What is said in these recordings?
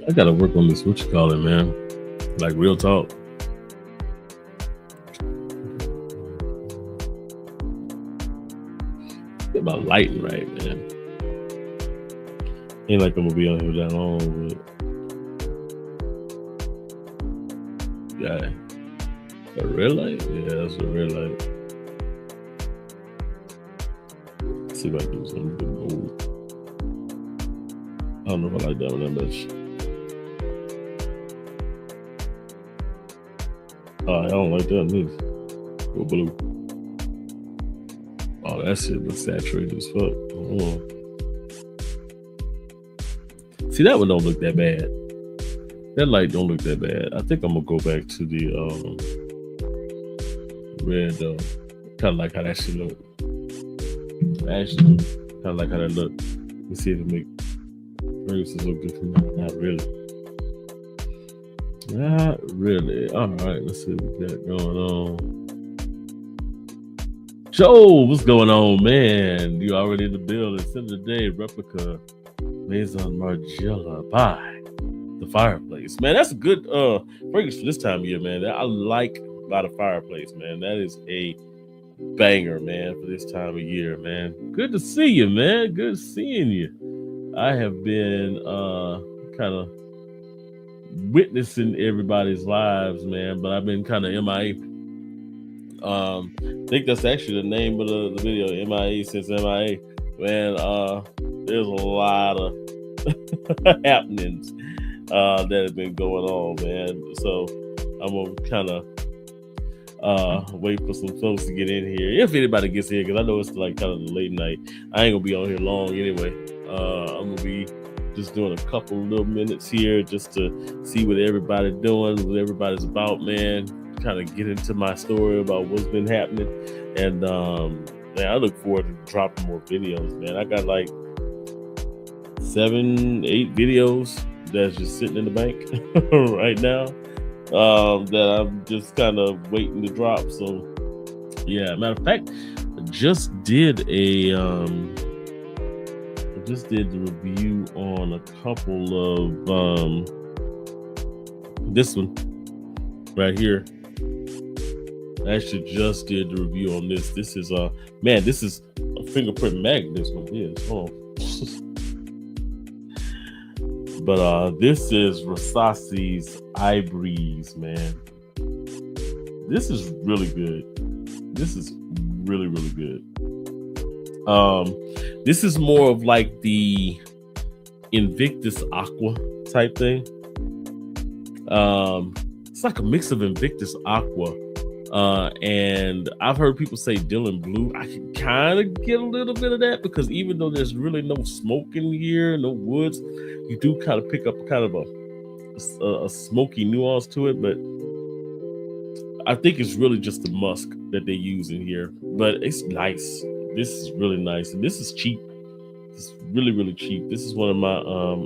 I gotta work on this. What you call it, man? Like real talk. Get my lighting right, man. Ain't like I'm gonna be on here that long, but yeah. A red light? Yeah, that's a red light. Let's see if I can do something good. I don't know if I like that one that much. Oh, I don't like that neither. Go blue. Oh, that shit looks saturated as fuck. Oh. See, that one don't look that bad. That light don't look that bad. I think I'm gonna go back to the red though. Kind of like how that shit look. Actually, kind of like how that look. Let me see if it make fragrances look good for me. Not really. Not really. All right, let's see what we got going on. Joe, what's going on, man? You already in the building. Send the day replica Maison Margiela by the Fireplace. Man, that's a good fragrance for this time of year, man. I like by the Fireplace, man. That is a banger, man, for this time of year, man. Good to see you, man. Good seeing you. I have been kind of witnessing everybody's lives, man, but I've been kind of MIA. I think that's actually the name of the video, MIA since MIA. Man, there's a lot of happenings that have been going on, man. So I'm gonna kind of wait for some folks to get in here, if anybody gets here, because I know it's like kind of the late night. I ain't gonna be on here long anyway. I'm gonna be just doing a couple little minutes here just to see what everybody's doing, what everybody's about, man. Kind of get into my story about what's been happening, and man, I look forward to dropping more videos, man. I got like 7-8 videos that's just sitting in the bank right now that I'm just kind of waiting to drop. So yeah, matter of fact, I just did the review on a couple of this one right here. I actually just did the review on this. This is man, this is a fingerprint magnet. This one is. Oh. But this is Rassasi's Ibreeze, man. This is really good. This is really, really good. This is more of like the Invictus Aqua type thing. It's like a mix of Invictus Aqua. And I've heard people say Dylan Blue. I can kind of get a little bit of that because even though there's really no smoke in here, no woods, you do kind of pick up kind of a smoky nuance to it. But I think it's really just the musk that they use in here. But it's nice. This is really nice, and this is cheap. It's really, really cheap. This is one of my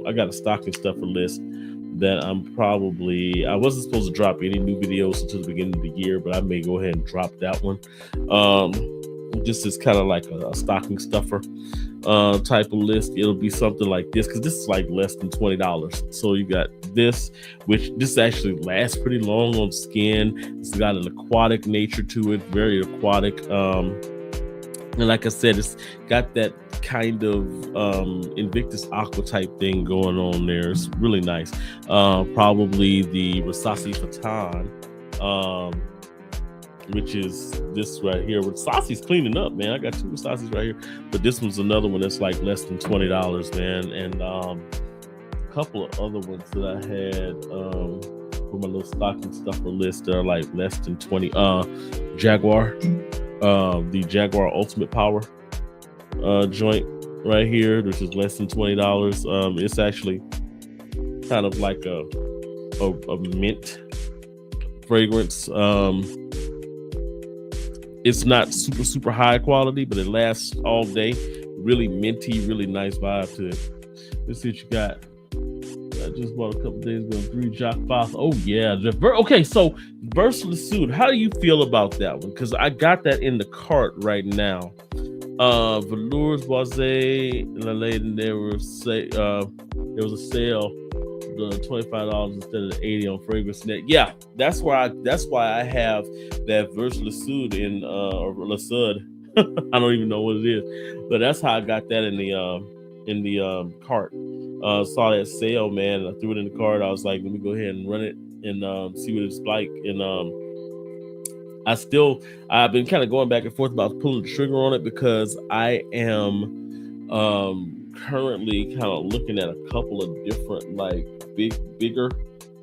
I got a stocking stuffer list that I wasn't supposed to drop any new videos until the beginning of the year, but I may go ahead and drop that one. This is kind of like a stocking stuffer type of list. It'll be something like this because this is like less than $20. So you got this, which this actually lasts pretty long on skin. It's got an aquatic nature to it, very aquatic. And like I said, it's got that kind of Invictus Aqua type thing going on there. It's really nice. Probably the Rassasi Fatan, which is this right here. Rassasi's cleaning up, man. I got 2 Rassasis right here, but this one's another one that's like less than $20, man. And a couple of other ones that I had for my little stocking stuffer list that are like less than 20. Jaguar. The Jaguar Ultimate Power joint right here, which is less than $20. It's actually kind of like a mint fragrance. It's not super high quality, but it lasts all day. Really minty, really nice vibe to it. Let's see what you got. I just bought a couple days ago 3 Jock Foss. Oh yeah, okay. So Versatile Suit, how do you feel about that one? Because I got that in the cart right now. Velours Boise, there was a sale the $25 instead of the $80 on FragranceNet. Yeah, that's why I have that Verse Lasud in or Lasud. I don't even know what it is, but that's how I got that in the cart. Saw that sale, man. I threw it in the cart. I was like, let me go ahead and run it and see what it's like. And I've been kind of going back and forth about pulling the trigger on it because I am currently kind of looking at a couple of different like bigger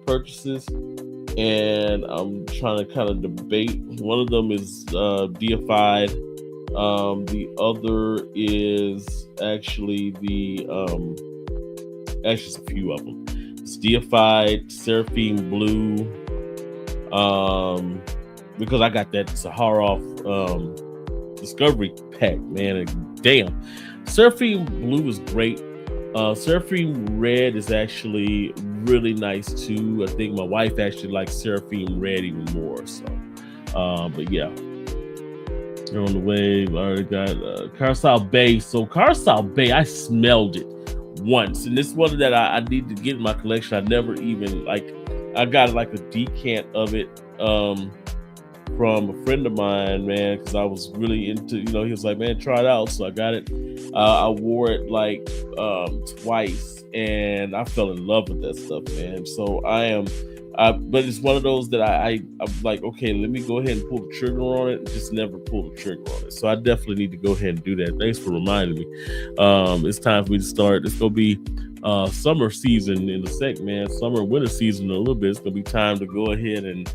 purchases, and I'm trying to kind of debate. One of them is deified. The other is actually actually it's a few of them. It's deified, seraphim blue, because I got that Sahara discovery pack, man, and damn, seraphim blue is great. Seraphim red is actually really nice too. I think my wife actually likes seraphim red even more. So, but yeah, they're on the way. I already got Carousel Bay. So Carousel Bay, I smelled it once, and this is one that I need to get in my collection. I never even I got like a decant of it from a friend of mine, man, because I was really into, he was like, man, try it out. So I got it. I wore it like twice, and I fell in love with that stuff, man. So but it's one of those that I'm like, okay, let me go ahead and pull the trigger on it. Just never pull the trigger on it. So I definitely need to go ahead and do that. Thanks for reminding me. It's time for me to start. It's gonna be summer season in a sec, man. Summer and winter season in a little bit. It's gonna be time to go ahead and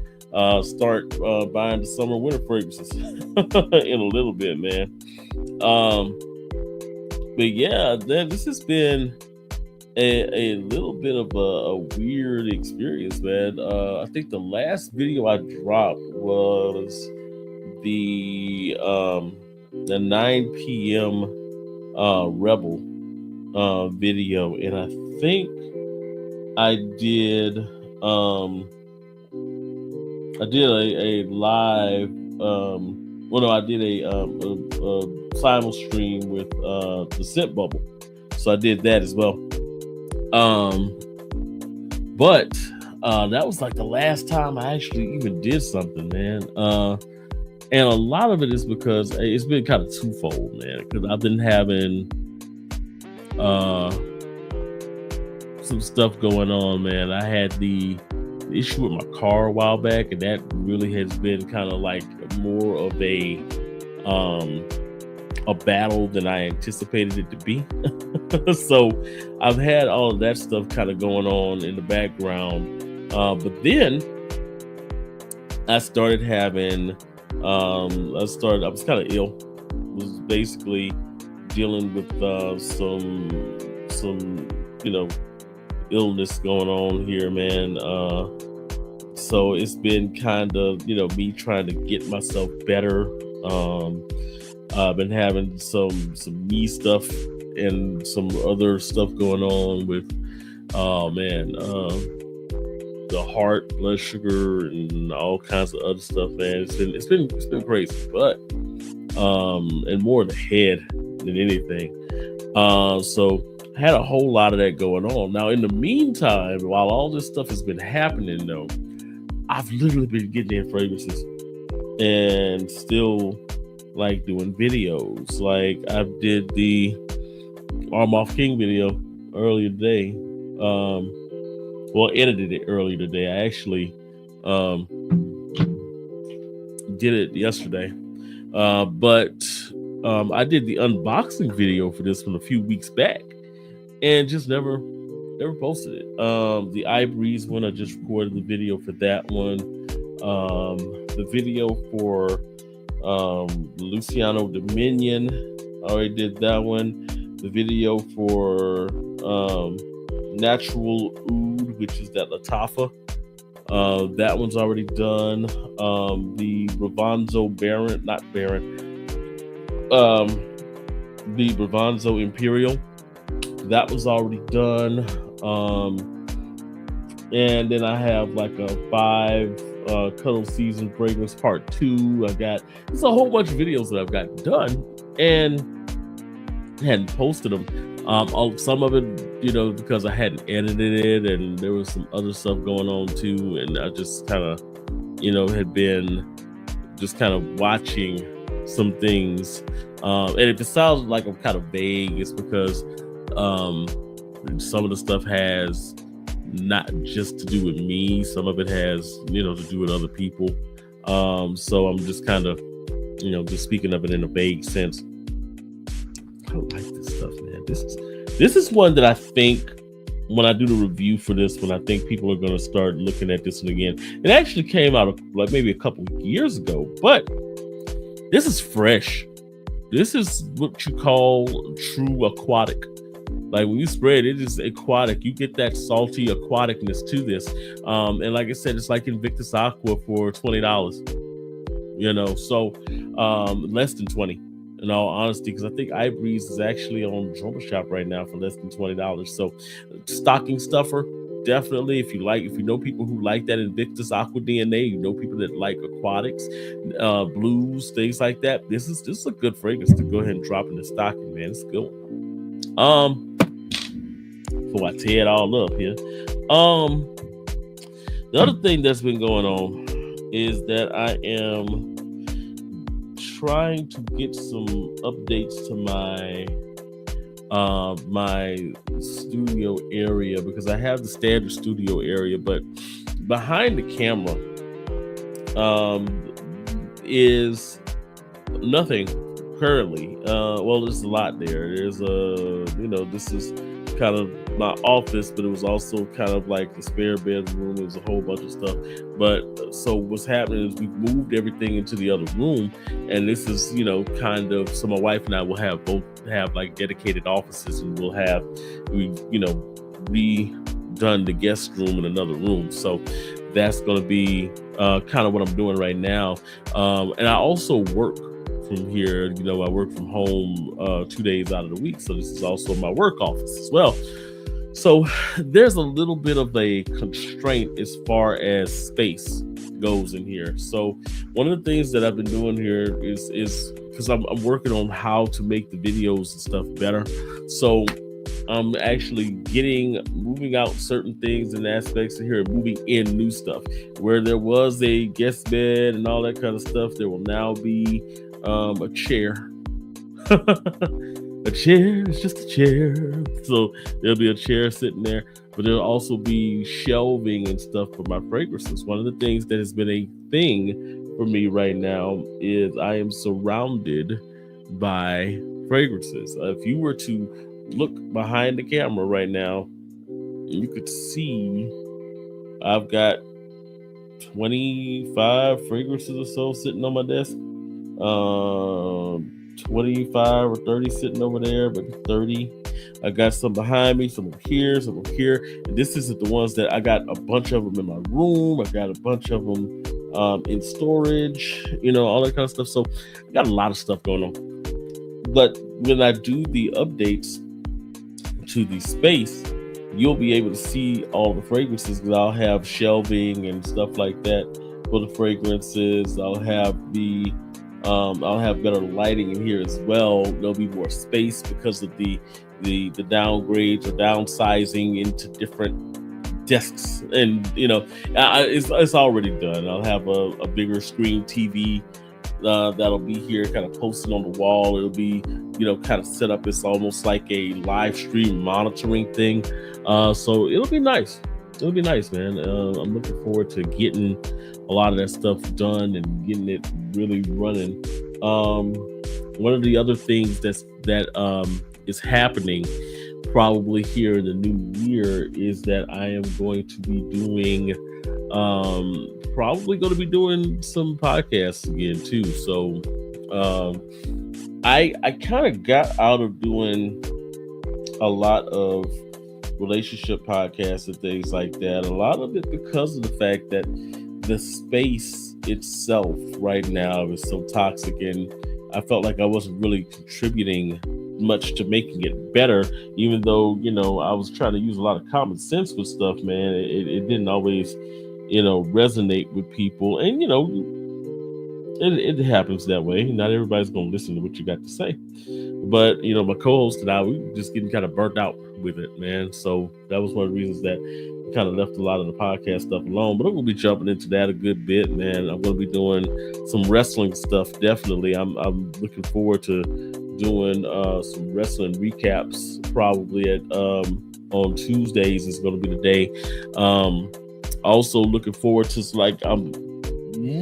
start buying the summer winter fragrances in a little bit, man. But yeah, this has been a little bit of a weird experience, man. I think the last video I dropped was the 9 p.m. Rebel video, and I think I did a live I did a simul stream with the scent bubble, so I did that as well. But that was like the last time I actually even did something, man. And a lot of it is because it's been kind of twofold, man, because I've been having some stuff going on, man. I had the issue with my car a while back, and that really has been kind of like more of a battle than I anticipated it to be. So I've had all of that stuff kind of going on in the background, but then I started having I was kind of ill. Was basically dealing with some illness going on here, man. So it's been kind of me trying to get myself better. I've been having some knee stuff and some other stuff going on with the heart, blood sugar, and all kinds of other stuff, man. It's been crazy, but and more in the head than anything. So I had a whole lot of that going on. Now, in the meantime, while all this stuff has been happening, though, I've literally been getting in fragrances and still like doing videos. Like I did the Armoff King video earlier today. Edited it earlier today. I actually did it yesterday. But I did the unboxing video for this one a few weeks back and just never posted it. The iBreeze one, I just recorded the video for that one. The video for Luciano Dominion, I already did that one. The video for Natural Oud, which is that Lattafa, that one's already done. The Bravanzo the Bravanzo Imperial, that was already done. And then I have like a 5 Cuddle Season Fragrance Part 2. There's a whole bunch of videos that I've got done, and hadn't posted them. Some of it, because I hadn't edited it, and there was some other stuff going on too, and I just kind of, had been just kind of watching some things. And if it sounds like I'm kind of vague, it's because some of the stuff has not just to do with me. Some of it has, to do with other people. So I'm just kind of, just speaking of it in a vague sense. I don't like this stuff, man. This is one that I think when I do the review for this one, I think people are going to start looking at this one again. It actually came out like maybe a couple of years ago, but this is fresh. This is what you call true aquatic. Like when you spray it, it is aquatic. You get that salty aquaticness to this. And like I said, it's like Invictus Aqua for $20. So less than 20. In all honesty, because I think iBreeze is actually on Drummer Shop right now for less than $20. So stocking stuffer, definitely. If you know people who like that Invictus Aqua DNA, people that like aquatics, blues, things like that. This is a good fragrance to go ahead and drop in the stocking, man. It's a good one. Before I tear it all up here. The other thing that's been going on is that I am trying to get some updates to my studio area, because I have the standard studio area, but behind the camera is nothing currently. Well, there's a lot there. There's this is kind of my office, but it was also kind of like the spare bedroom. It was a whole bunch of stuff. But so what's happening is we've moved everything into the other room, and this is kind of, so my wife and I will have like dedicated offices, and we've redone the guest room in another room. So that's going to be kind of what I'm doing right now. And I also work from here. I work from home 2 days out of the week, so this is also my work office as well. So there's a little bit of a constraint as far as space goes in here. So one of the things that I've been doing here is because I'm working on how to make the videos and stuff better. So I'm actually moving out certain things and aspects of here, and moving in new stuff. Where there was a guest bed and all that kind of stuff, there will now be a chair. A chair is just a chair. So there'll be a chair sitting there, but there'll also be shelving and stuff for my fragrances. One of the things that has been a thing for me right now is I am surrounded by fragrances. If you were to look behind the camera right now, you could see I've got 25 fragrances or so sitting on my desk. 25 or 30 sitting over there, maybe 30. I got some behind me, some over here, some over here. And this isn't the ones that I got a bunch of them in my room. I got a bunch of them in storage, all that kind of stuff. So I got a lot of stuff going on. But when I do the updates to the space, you'll be able to see all the fragrances, because I'll have shelving and stuff like that for the fragrances. I'll have better lighting in here as well. There'll be more space because of the downgrades or downsizing into different desks, and it's already done. I'll have a bigger screen TV that'll be here, kind of posted on the wall. It'll be kind of set up. It's almost like a live stream monitoring thing. So it'll be nice. It'll be nice, man. I'm looking forward to getting a lot of that stuff done and getting it really running. One of the other things that is happening probably here in the new year is that I am going to be doing some podcasts again too. So I kind of got out of doing a lot of relationship podcasts and things like that. A lot of it because of the fact that the space itself right now is so toxic, and I felt like I wasn't really contributing much to making it better, even though I was trying to use a lot of common sense with stuff, man. It didn't always resonate with people. And it happens that way. Not everybody's gonna listen to what you got to say. But my co-host and I, we were just getting kind of burnt out with it, man. So that was one of the reasons that we kind of left a lot of the podcast stuff alone. But I'm gonna be jumping into that a good bit, man. I'm gonna be doing some wrestling stuff. Definitely, I'm looking forward to doing some wrestling recaps. Probably at on Tuesdays is going to be the day. Also looking forward to I'm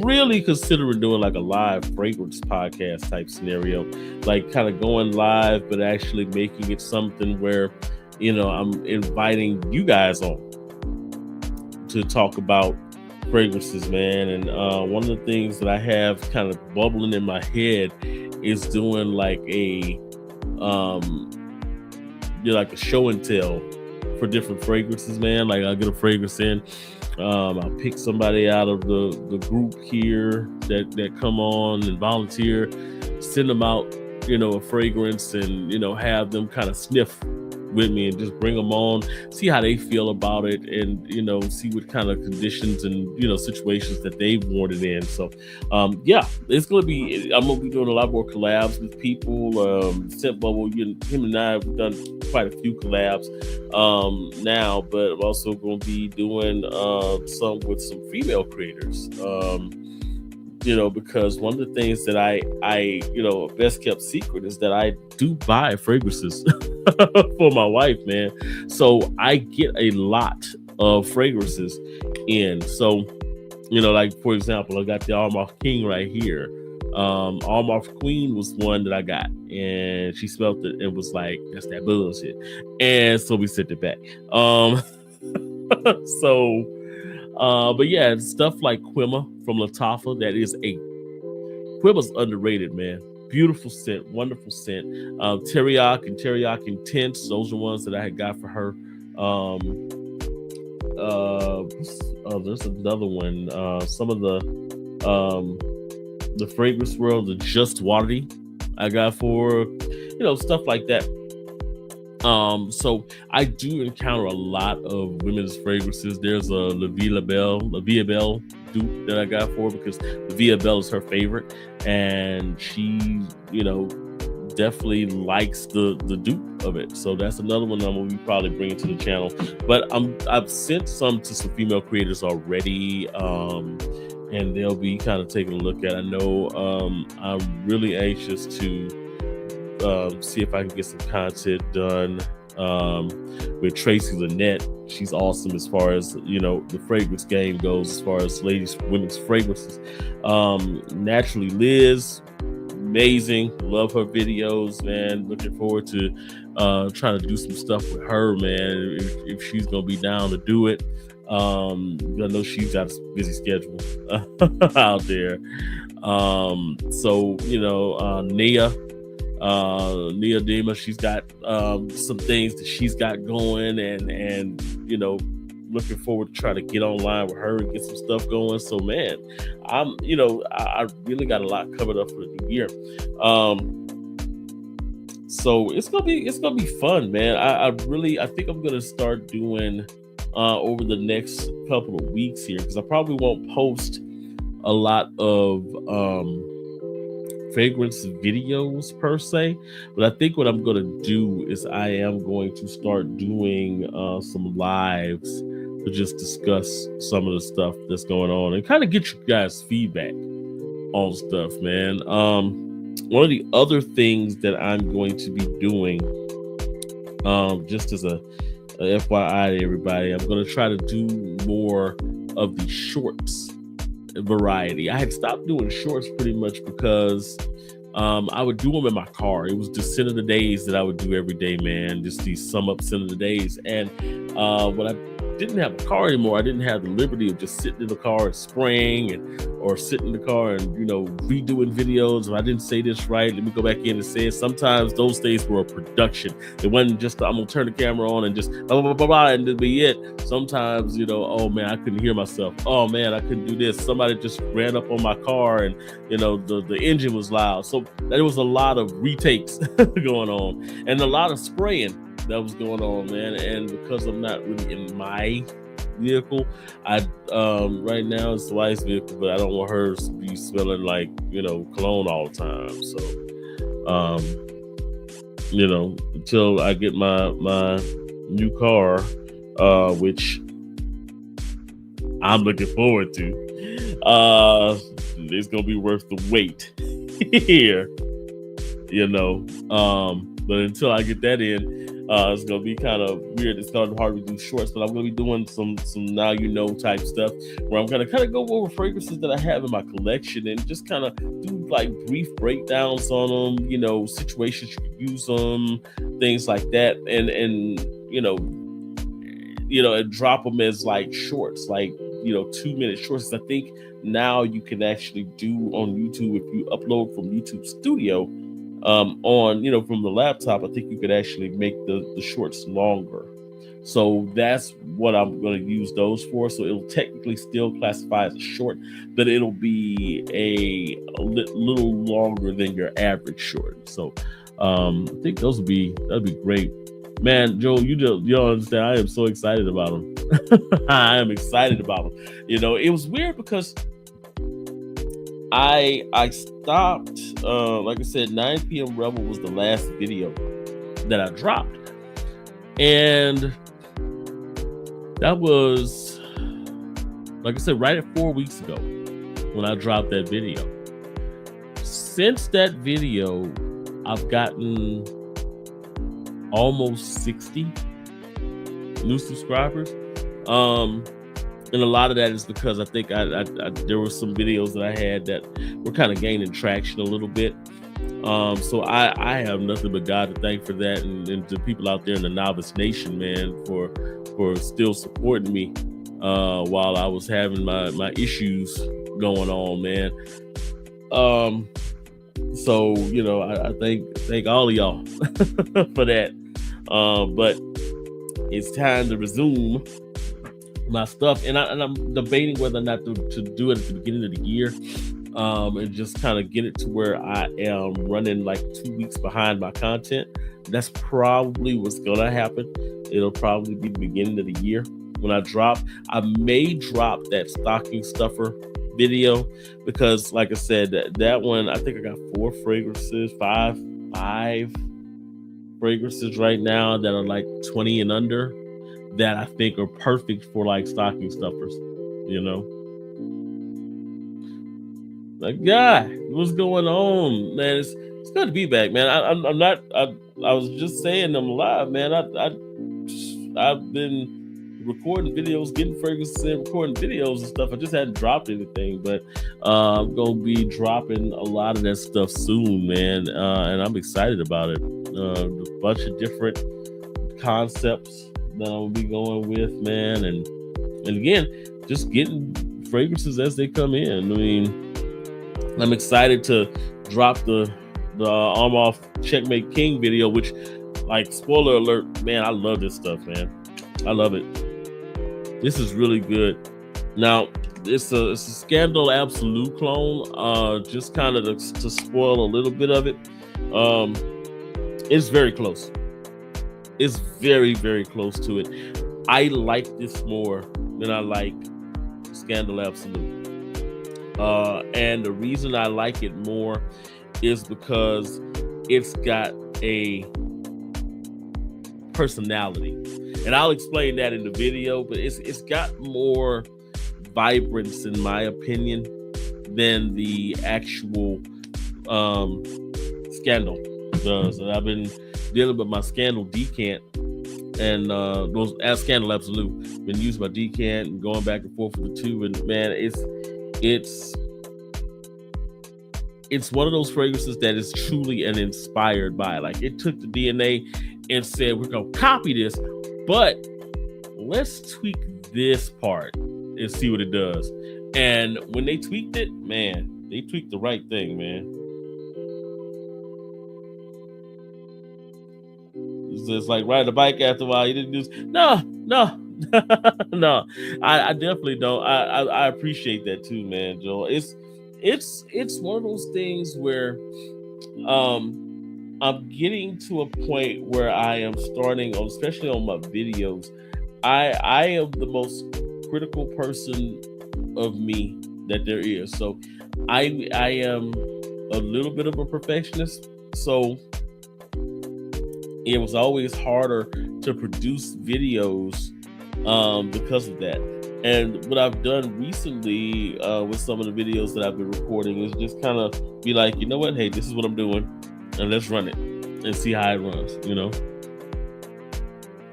really considering doing like a live fragrance podcast type scenario, like kind of going live, but actually making it something where, I'm inviting you guys on to talk about fragrances, man. And one of the things that I have kind of bubbling in my head is doing like a like a show and tell for different fragrances, man. Like I'll get a fragrance in. I'll pick somebody out of the group here that come on and volunteer, send them out, a fragrance, and have them kind of sniff with me and just bring them on, see how they feel about it, and see what kind of conditions and situations that they've worn it in. So it's gonna be, I'm gonna be doing a lot more collabs with people. Scent Bubble, him and I have done quite a few collabs now, but I'm also gonna be doing some with some female creators. Because one of the things that I best kept secret is that I do buy fragrances for my wife, man. So I get a lot of fragrances in. So, like for example, I got the Almar King right here. Almar Queen was one that I got, and she smelled it and was like, "That's that bullshit," and so we sent it back. But yeah, stuff like Quimma from Lattafa. Quimma's underrated, man. Beautiful scent, wonderful scent. Teriyaki and Teriyaki Intense. Those are ones that I had got for her. There's another one. Some of the fragrance world, the Just Watery, I got for stuff like that. So I do encounter a lot of women's fragrances. There's a La Vie Belle dupe that I got for her because La Vie Belle is her favorite, and she, definitely likes the dupe of it. So that's another one I'm gonna be probably bringing to the channel. But I've sent some to some female creators already, and they'll be kind of taking a look at. I know I'm really anxious to see if I can get some content done with Tracy Lynette. She's awesome as far as the fragrance game goes, as far as women's fragrances. Naturally Liz, amazing, love her videos, man. Looking forward to trying to do some stuff with her, man, if she's gonna be down to do it. I know she's got a busy schedule out there. So Nia Dima, she's got some things that she's got going, and looking forward to try to get online with her and get some stuff going. So man, I really got a lot covered up for the new year. So it's gonna be fun, man. I think I'm gonna start doing over the next couple of weeks here, because I probably won't post a lot of fragrance videos per se, but I think what I'm going to do is I am going to start doing some lives to just discuss some of the stuff that's going on and kind of get you guys feedback on stuff, man. One of the other things that I'm going to be doing, just as a FYI to everybody, I'm going to try to do more of the shorts variety. I had stopped doing shorts pretty much because I would do them in my car. It was just scent of the days that I would do every day, man. Just these sum up scent of the days. And when I didn't have a car anymore, I didn't have the liberty of just sitting in the car and spraying, or sitting in the car and redoing videos. If I didn't say this right, let me go back in and say it. Sometimes those days were a production. It wasn't just I'm gonna turn the camera on and just blah blah blah blah and it'll be it. Sometimes oh man, I couldn't hear myself. Oh man, I couldn't do this. Somebody just ran up on my car and the engine was loud. So there was a lot of retakes going on and a lot of spraying that was going on, man. And because I'm not really in my vehicle. I right now it's the wife's vehicle, but I don't want her to be smelling like, you know, cologne all the time. So you know, until I get my new car, which I'm looking forward to. It's gonna be worth the wait here, you know. But until I get that in, it's gonna be kind of weird. It's kind of hard to do shorts, but I'm gonna be doing some now you know type stuff where I'm gonna kind of go over fragrances that I have in my collection and just kind of do like brief breakdowns on them, you know, situations you can use them, things like that, and you know, and drop them as like shorts, like, you know, 2-minute shorts. I think now you can actually do on YouTube, if you upload from YouTube Studio on, you know, from the laptop, I think you could actually make the shorts longer. So that's what I'm going to use those for. So it'll technically still classify as a short, but it'll be a little longer than your average short. So I think that'd be great. Man, Joel, you don't understand. I am so excited about them. I am excited about them. You know, it was weird because I stopped, like I said, 9 p.m. Rebel was the last video that I dropped. And that was, like I said, right at 4 weeks ago when I dropped that video. Since that video, I've gotten almost 60 new subscribers. And a lot of that is because I think there were some videos that I had that were kind of gaining traction a little bit. So I have nothing but God to thank for that, and to people out there in the Novice Nation, man, for still supporting me while I was having my issues going on, man. So, you know, I thank all of y'all for that. But it's time to resume my stuff, and I'm debating whether or not to do it at the beginning of the year, and just kind of get it to where I am running like 2 weeks behind my content. That's probably what's gonna happen. It'll probably be the beginning of the year when I drop. I may drop that stocking stuffer video because, like I said, that one, I think I got 4 fragrances, five fragrances right now that are like 20 and under, that I think are perfect for like stocking stuffers, you know. Like, yeah, what's going on, man? It's good to be back, man. I'm not. I was just saying I'm live, man. I've been recording videos, getting fragrances and recording videos and stuff. I just hadn't dropped anything, but I'm gonna be dropping a lot of that stuff soon, man. And I'm excited about it. A bunch of different concepts that I'll be going with, man, and again, just getting fragrances as they come in. I mean, I'm excited to drop the Arm Off Checkmate King video, which, like, spoiler alert, man, I love this stuff, man. I love it. This is really good. Now, it's a Scandal Absolute clone. Just kind of to spoil a little bit of it. It's very close. It's very, very close to it. I like this more than I like Scandal Absolute. And the reason I like it more is because it's got a personality. And I'll explain that in the video, but it's got more vibrance, in my opinion, than the actual Scandal does. And I've been dealing with my Scandal decant and those as Scandal Absolute. Been using my decant and going back and forth with the two, and man, it's one of those fragrances that is truly an inspired by. Like, it took the DNA and said, we're gonna copy this, but let's tweak this part and see what it does. And when they tweaked it, man, they tweaked the right thing, man. It's just like riding a bike after a while. You didn't do no. No. I definitely don't. I appreciate that too, man, Joel. It's one of those things where I'm getting to a point where I am starting on, especially on my videos, I am the most critical person of me that there is. So I am a little bit of a perfectionist. So it was always harder to produce videos because of that. And what I've done recently with some of the videos that I've been recording is just kind of be like, you know what? Hey, this is what I'm doing, and let's run it and see how it runs, you know?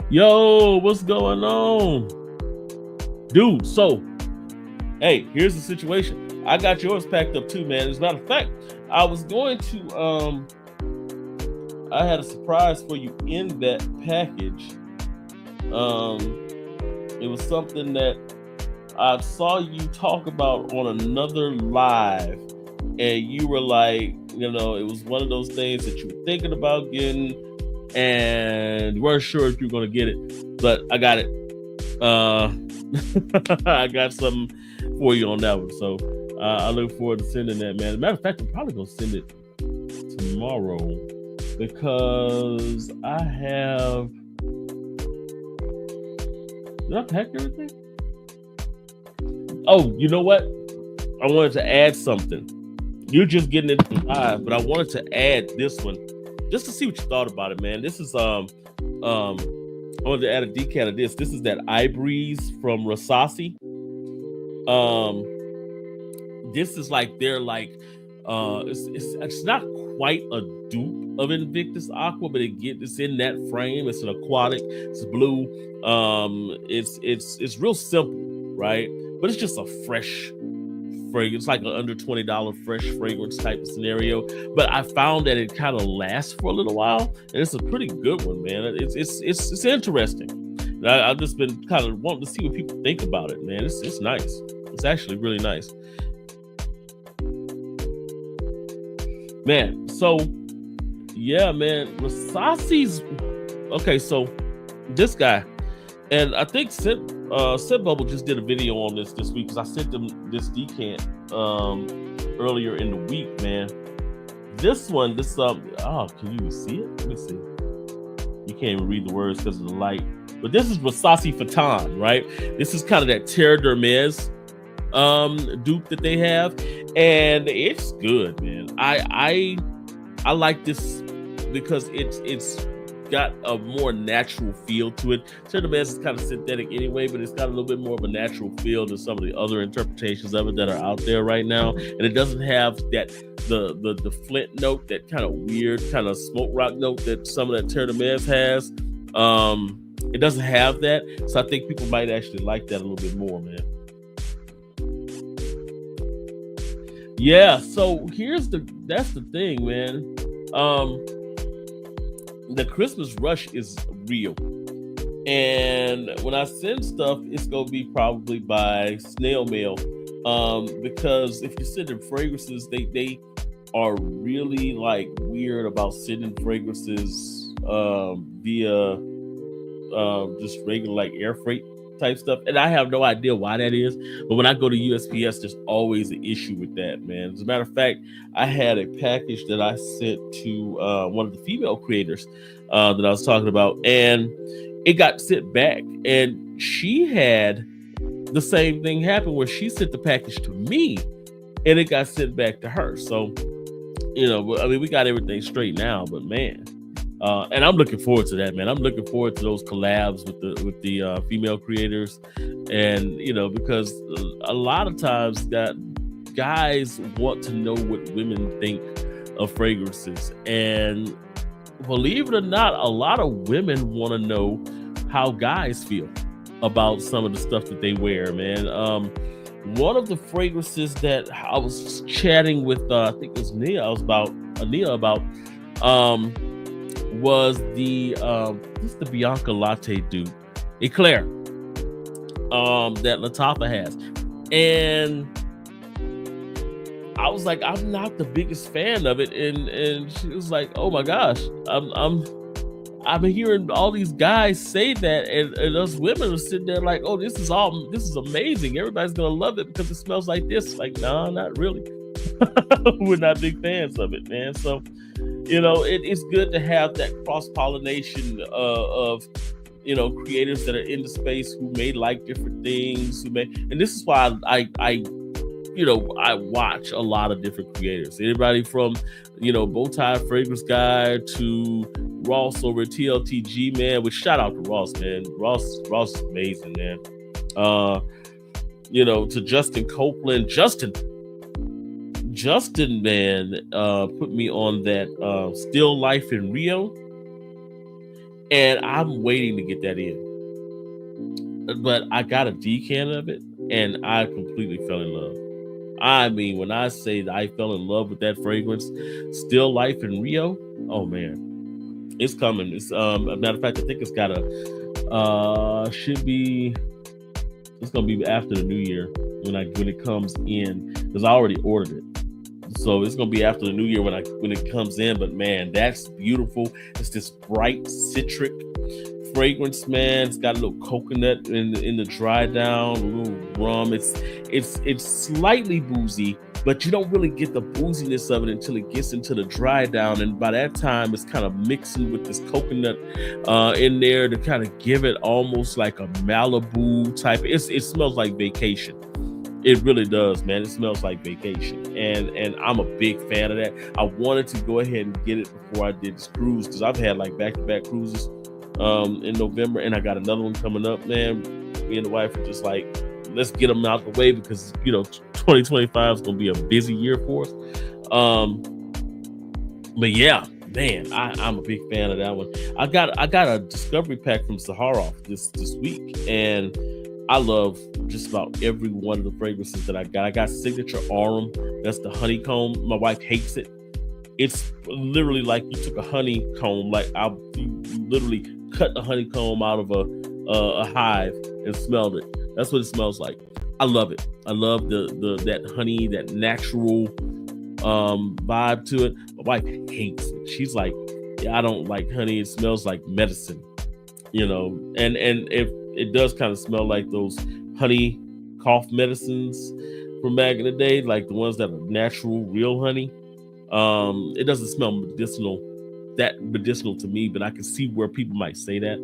Yo, what's going on? Dude, so, hey, here's the situation. I got yours packed up too, man. As a matter of fact, I was going to, I had a surprise for you in that package. It was something that I saw you talk about on another live, and you were like, you know, it was one of those things that you were thinking about getting, and you weren't sure if you were going to get it, but I got it. I got something for you on that one, so I look forward to sending that, man. As a matter of fact, I'm probably going to send it tomorrow because I have... Did I pack everything? Oh, you know what? I wanted to add something. You're just getting it live, but I wanted to add this one just to see what you thought about it, man. This is I wanted to add a decal of this. This is that Eye Breeze from Rasasi. This is like they're like it's not quite a dupe of Invictus Aqua, but it's in that frame. It's an aquatic. It's blue. It's real simple, right? But it's just a fresh fragrance, like an under $20 fresh fragrance type of scenario. But I found that it kind of lasts for a little while, and it's a pretty good one, man. It's interesting. I've just been kind of wanting to see what people think about it, man. It's nice. It's actually really nice, man. So yeah, man. Rasasi's okay. So this guy. And I think Scent Bubble just did a video on this week because I sent them this decant earlier in the week, man. This one, can you even see it? Let me see. You can't even read the words because of the light. But this is Rasasi Fatan, right? This is kind of that Terre d'Hermes dupe that they have, and it's good, man. I like this because it's got a more natural feel to it. Terre d'Hermes is kind of synthetic anyway, but it's got a little bit more of a natural feel to some of the other interpretations of it that are out there right now. And it doesn't have that the flint note, that kind of weird kind of smoke rock note that some of that Terre d'Hermes has. It doesn't have that, so I think people might actually like that a little bit more, man. Yeah, so that's the thing, man. The Christmas rush is real, and when I send stuff, it's gonna be probably by snail mail, because if you send them fragrances, they are really like weird about sending fragrances via just regular like air freight type stuff, and I have no idea why that is. But when I go to USPS, there's always an issue with that, man. As a matter of fact, I had a package that I sent to one of the female creators that I was talking about, and it got sent back, and she had the same thing happen where she sent the package to me and it got sent back to her. So, you know, I mean, we got everything straight now, but man, and I'm looking forward to that, man. I'm looking forward to those collabs with the female creators, and you know, because a lot of times that guys want to know what women think of fragrances, and believe it or not, a lot of women want to know how guys feel about some of the stuff that they wear, man. One of the fragrances that I was chatting with, I think it was Nia about, was the Bianca Latte dupe, Eclair, that Lattafa has, and I was like, I'm not the biggest fan of it, and she was like, oh my gosh, I've been hearing all these guys say that, and us women are sitting there like, oh, this is amazing. Everybody's gonna love it because it smells like this. Like, nah, not really. We're not big fans of it, man. So, you know, it's good to have that cross-pollination of creators that are in the space who may like different things, and this is why I watch a lot of different creators. Anybody from, Bowtie Fragrance Guy to Ross over at TLTG, man. Which shout out to Ross, man. Ross is amazing, man. To Justin Copeland. Justin, man, put me on that Still Life in Rio, and I'm waiting to get that in. But I got a decan of it, and I completely fell in love. I mean, when I say that I fell in love with that fragrance, Still Life in Rio, oh man, it's coming. It's a matter of fact, I think it's got it's gonna be after the new year when it comes in, because I already ordered it. So it's gonna be after the new year when it comes in. But man, that's beautiful. It's this bright citric fragrance, man. It's got a little coconut in the dry down, a little rum. It's slightly boozy, but you don't really get the booziness of it until it gets into the dry down. And by that time, it's kind of mixing with this coconut in there to kind of give it almost like a Malibu type. It smells like vacation. It really does, man. It smells like vacation, and I'm a big fan of that. I wanted to go ahead and get it before I did this cruise, because I've had like back-to-back cruises in November, and I got another one coming up, man. Me and the wife are just like, let's get them out the way, because 2025 is gonna be a busy year for us. But yeah, man, I'm a big fan of that one. I got a discovery pack from Saharov this week, and I love just about every one of the fragrances that I got. I got Signature Aurum. That's the honeycomb. My wife hates it. It's literally like you took a honeycomb, like you literally cut the honeycomb out of a hive and smelled it. That's what it smells like. I love it. I love that honey, that natural vibe to it. My wife hates it. She's like, yeah, I don't like honey. It smells like medicine, and if it does kind of smell like those honey cough medicines from back in the day, like the ones that are natural, real honey. It doesn't smell medicinal to me, but I can see where people might say that.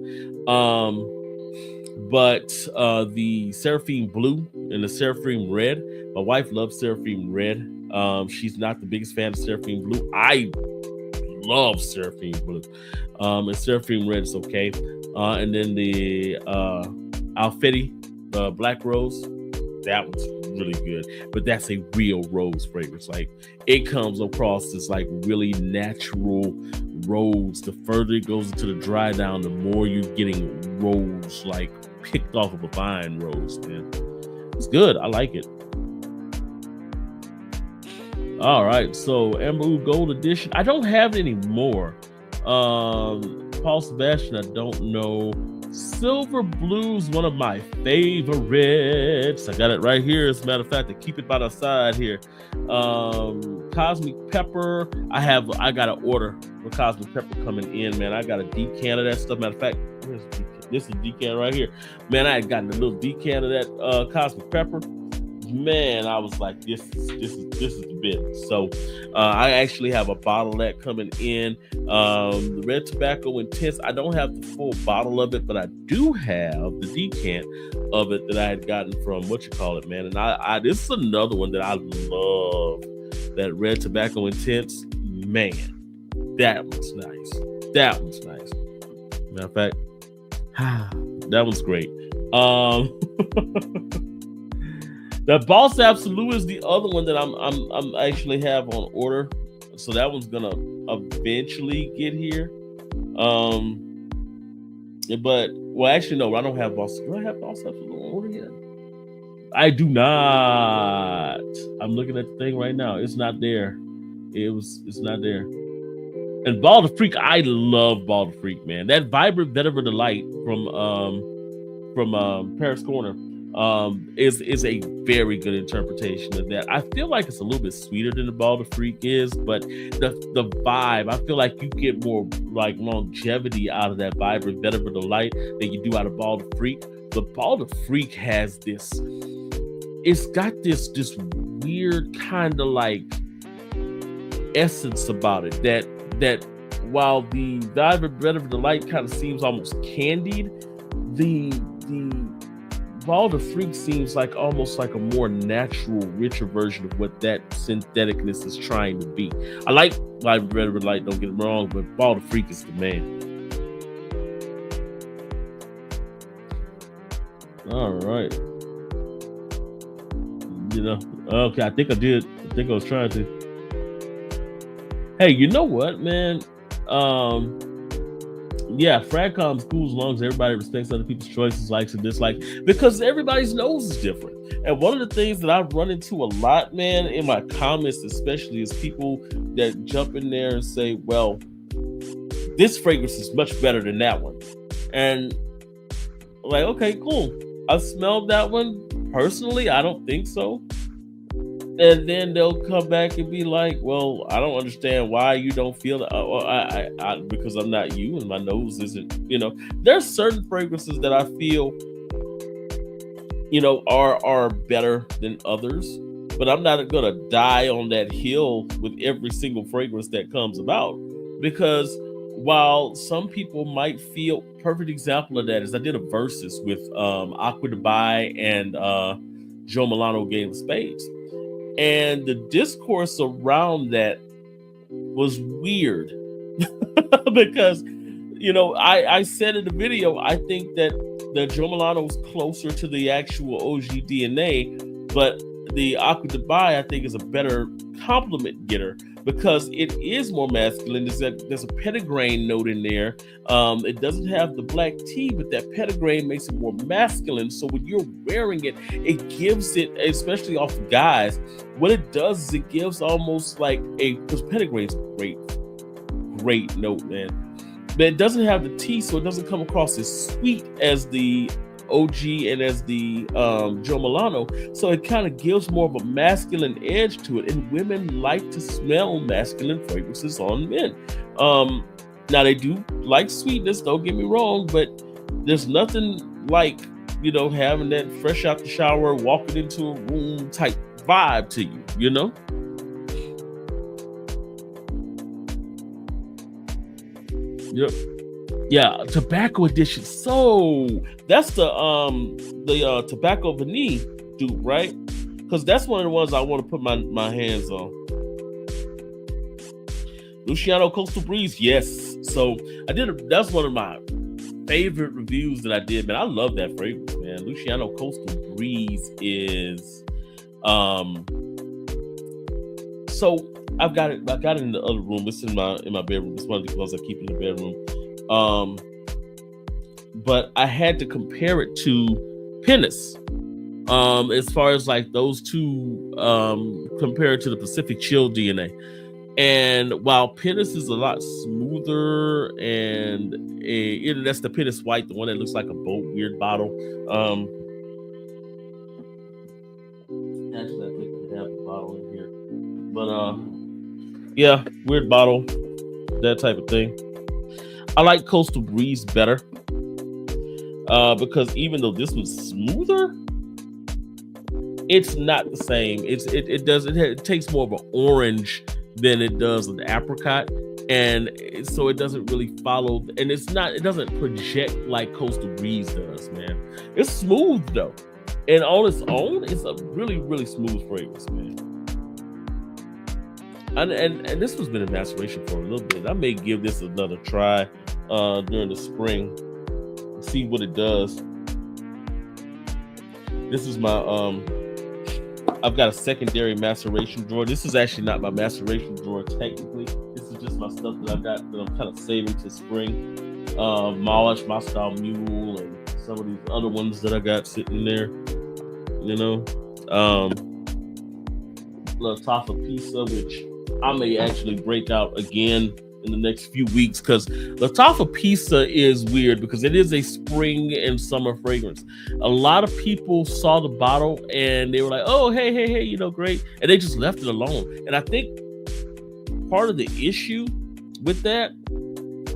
But the Seraphim Blue and the Seraphim Red, my wife loves Seraphim Red. She's not the biggest fan of Seraphim Blue. I love Seraphim Blue. And Seraphim Red is okay. And then the Alfetti Black Rose, that one's really good. But that's a real rose fragrance. Like, it comes across as like really natural rose. The further it goes into the dry down, the more you're getting rose, like picked off of a vine rose, man. It's good. I like it. All right, so Amber Oud Gold Edition. I don't have any more. Paul Sebastian, I don't know. Silver Blue's one of my favorites. I got it right here. As a matter of fact, I keep it by the side here. Cosmic Pepper. I got an order for Cosmic Pepper coming in, man. I got a decan of that stuff. Matter of fact, this is a decan right here. Man, I had gotten a little decan of that Cosmic Pepper. Man, I was like, this is the bit. So I actually have a bottle of that coming in. The Red Tobacco Intense, I don't have the full bottle of it, but I do have the decant of it that I had gotten from man. And I this is another one that I love. That Red Tobacco Intense, man, that one's nice. Matter of fact, that one's great. The Boss Absolute is the other one that I'm actually have on order, so that one's gonna eventually get here. But actually no, I don't have Boss. Do I have Boss Absolute on order yet? I do not. I'm looking at the thing right now. It's not there. It's not there. And Ball the Freak, I love Ball the Freak, man. That Vibrant Vetiver Delight from Paris Corner. Is a very good interpretation of that. I feel like it's a little bit sweeter than the Ball the Freak is, but the vibe, I feel like you get more like longevity out of that Vibrant Vetiver Delight than you do out of Ball the Freak. The Ball the Freak has this, it's got this weird kind of like essence about it that while the Vibrant Vetiver Delight kind of seems almost candied, the Ball de Freak seems like almost like a more natural, richer version of what that syntheticness is trying to be. I like Red Red Light, don't get me wrong, but Ball de Freak is the man. All right. You know, okay, I think I did. I think I was trying to. Hey, you know what, man? Yeah, fragcom's cool as long as everybody respects other people's choices, likes and dislikes, because everybody's nose is different. And one of the things that I've run into a lot, man, in my comments especially, is people that jump in there and say, well, this fragrance is much better than that one. And like, okay, cool. I smelled that one. Personally, I don't think so. And then they'll come back and be like, well, I don't understand why you don't feel that. Because I'm not you and my nose isn't, there's certain fragrances that I feel, are better than others. But I'm not going to die on that hill with every single fragrance that comes about. Because while some people might feel, perfect example of that is I did a versus with Aqua Dubai and Joe Milano Game of Spades. And the discourse around that was weird because, I said in the video, I think that Joe Milano is closer to the actual OG DNA, but the Aqua Dubai, I think, is a better compliment getter because it is more masculine. There's a petitgrain note in there. It doesn't have the black tea, but that petitgrain makes it more masculine. So when you're wearing it, it gives it, especially off of guys, what it does is it gives almost like because petitgrain's great note, man. But it doesn't have the tea, so it doesn't come across as sweet as the OG and as the Joe Milano, so it kind of gives more of a masculine edge to it, and women like to smell masculine fragrances on men. Now they do like sweetness, don't get me wrong, but there's nothing like having that fresh out the shower, walking into a room type vibe to you, Yep. Yeah, tobacco edition. So that's the tobacco vanille dupe, right? Because that's one of the ones I want to put my hands on. Luciano Coastal Breeze, yes. So that's one of my favorite reviews that I did, man. I love that fragrance, man. Luciano Coastal Breeze is so I got it in the other room. It's in my bedroom. It's one of the clothes I keep in the bedroom. But I had to compare it to Penis. As far as like those two compared to the Pacific Chill DNA. And while Penis is a lot smoother and that's the Penis White, the one that looks like a boat, weird bottle. Actually, I think I have the bottle in here. But yeah, weird bottle, that type of thing. I like Coastal Breeze better because even though this was smoother, it's not the same. It takes more of an orange than it does an apricot, and so it doesn't really follow. And it doesn't project like Coastal Breeze does, man. It's smooth though, and on its own, it's a really, really smooth fragrance, man. And this has been in maceration for a little bit. I may give this another try during the spring, see what it does. This is my I've got a secondary maceration drawer. This is actually not my maceration drawer technically. This is just my stuff that I've got that I'm kind of saving to spring. Malish, Moscow Mule, and some of these other ones that I got sitting there. Lattafa Pisa, which I may actually break out again in the next few weeks, because Lattafa Pisa is weird because it is a spring and summer fragrance. A lot of people saw the bottle and they were like, oh, hey, great. And they just left it alone. And I think part of the issue with that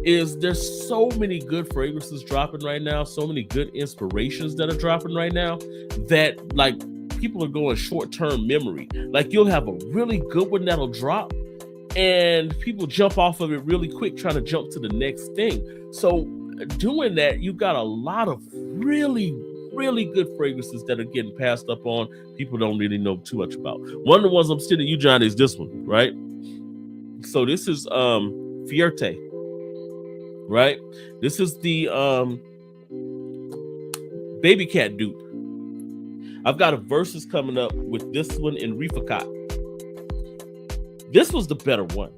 is there's so many good fragrances dropping right now, so many good inspirations that are dropping right now that like people are going short-term memory. Like you'll have a really good one that'll drop and people jump off of it really quick trying to jump to the next thing. So doing that, you got a lot of really, really good fragrances that are getting passed up on. People don't really know too much about. One of the ones I'm sending you, John, is this one, right? So this is Fierte, right? This is the Baby Cat dupe. I've got a versus coming up with this one in Rifacot. This was the better one.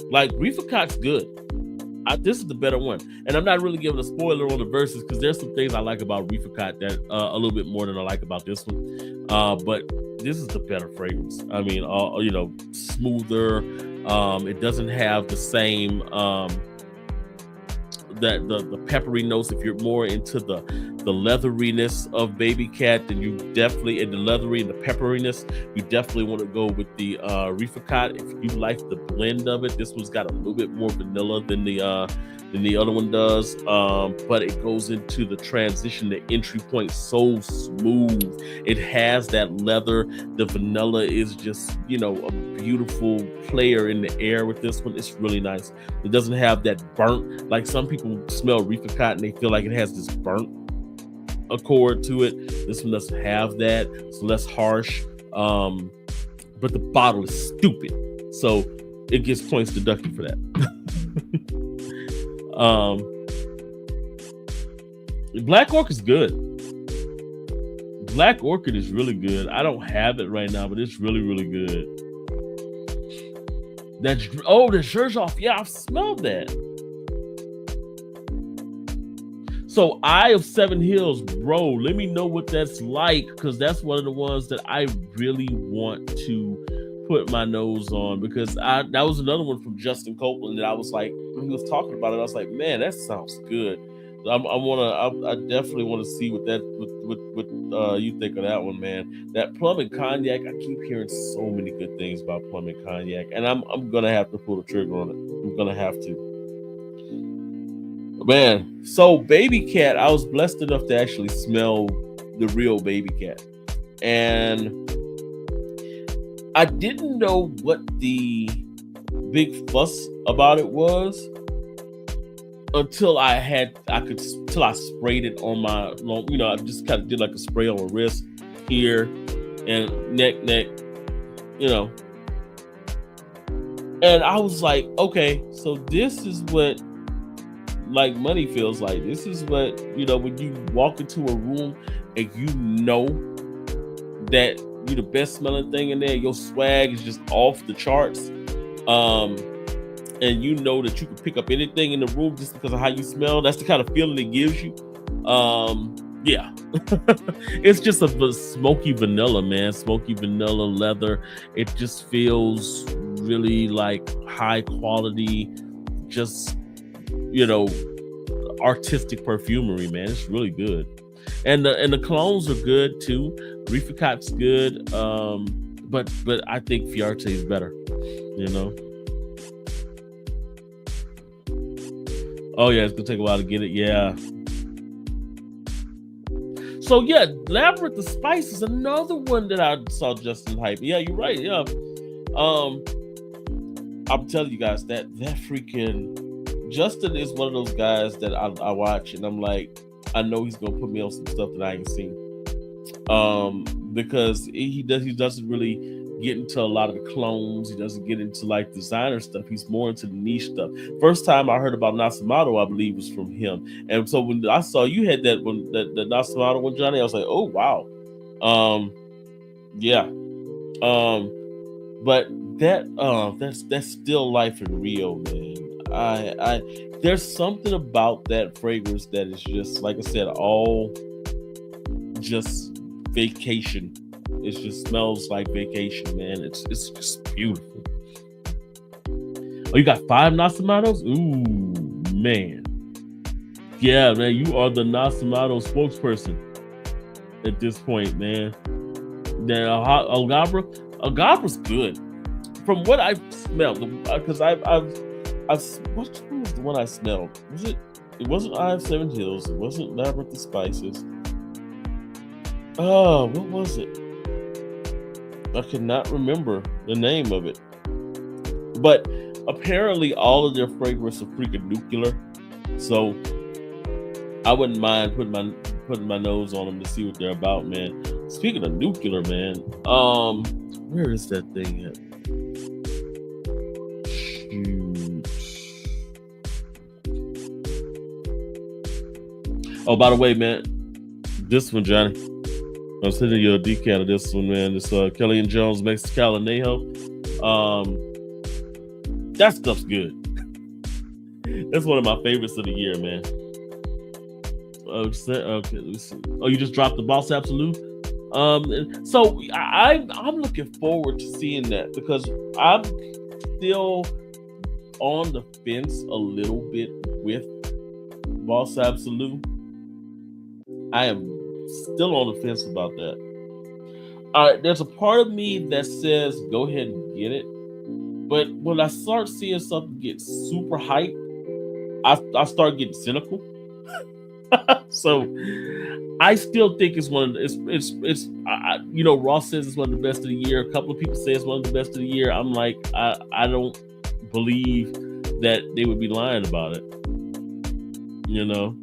Like, Rifacot's good. This is the better one. And I'm not really giving a spoiler on the verses because there's some things I like about Rifacot that a little bit more than I like about this one. But this is the better fragrance. I mean, you know, smoother. It doesn't have the same the peppery notes. If you're more into the leatheriness of Baby Cat, then you definitely, in the leathery and the pepperiness, you definitely want to go with the Rifacot. If you like the blend of it, this one's got a little bit more vanilla than the other one does, but it goes into the transition, the entry point so smooth. It has that leather. The vanilla is just, you know, a beautiful player in the air with this one. It's really nice. It doesn't have that burnt, like some people smell Rifacot and they feel like it has this burnt accord to it. This one doesn't have that. It's less harsh, but the bottle is stupid, so it gets points deducted for that. Black Orchid is good. Black Orchid is really good. I don't have it right now, but it's really, really good. The Xerjoff. Yeah, I've smelled that. So Eye of Seven Hills, bro, let me know what that's like, because that's one of the ones that I really want to put my nose on, because that was another one from Justin Copeland that I was like, when he was talking about it, I was like, man, that sounds good. I definitely want to see what you think of that one, man. That Plum and Cognac, I keep hearing so many good things about Plum and Cognac, and I'm gonna have to pull the trigger on it. I'm gonna have to. Man, so Baby Cat, I was blessed enough to actually smell the real Baby Cat, and I didn't know what the big fuss about it was until I sprayed it on my, you know, I just kind of did like a spray on my wrist, here, and neck, you know, and I was like, okay, so this is what like money feels like. This is what, you know, when you walk into a room and you know that you're the best smelling thing in there, your swag is just off the charts, and you know that you can pick up anything in the room just because of how you smell. That's the kind of feeling it gives you. Yeah. It's just a smoky vanilla, man. Smoky vanilla leather. It just feels really like high quality, just, you know, artistic perfumery, man. It's really good. And the colognes are good too. Rifacot's good. But I think Fiarte is better, you know. Oh yeah, it's gonna take a while to get it. Yeah. So yeah, Labyrinth of Spice is another one that I saw Justin hype. Yeah, you're right. Yeah. I'm telling you guys that freaking Justin is one of those guys that I watch and I'm like, I know he's gonna put me on some stuff that I ain't seen. Because he doesn't really get into a lot of the clones. He doesn't get into like designer stuff. He's more into the niche stuff. First time I heard about Nasamato, I believe, was from him. And so when I saw you had that one, the Nasamato one, Johnny, I was like, oh wow. Yeah. But that's still life in Rio, man. I there's something about that fragrance that is just, like I said, all just vacation. It just smells like vacation, man. It's just beautiful. Oh, you got 5 Nasamatos? Ooh, man. Yeah, man, you are the Nasamato spokesperson at this point, man. Then Agabra's good. From what I've smelled, because I've what was the one I smelled? It wasn't Eye of Seven Hills. It wasn't Labyrinth of Spices. Oh, what was it? I cannot remember the name of it. But apparently all of their fragrances are freaking nuclear. So I wouldn't mind putting my nose on them to see what they're about, man. Speaking of nuclear, man, where is that thing at? Shoot. Oh, by the way, man, this one, Johnny, I'm sending you a decant of this one, man. This Kelly & Jones Mexicali Anejo. That stuff's good. That's one of my favorites of the year, man. Okay, let me see. Oh, you just dropped the Boss Absolute? So I'm looking forward to seeing that because I'm still on the fence a little bit with Boss Absolute. I am still on the fence about that. All right, there's a part of me that says go ahead and get it, but when I start seeing something get super hyped, I start getting cynical. So I still think it's one of the, you know, Ross says it's one of the best of the year. A couple of people say it's one of the best of the year. I'm like, I don't believe that they would be lying about it. You know,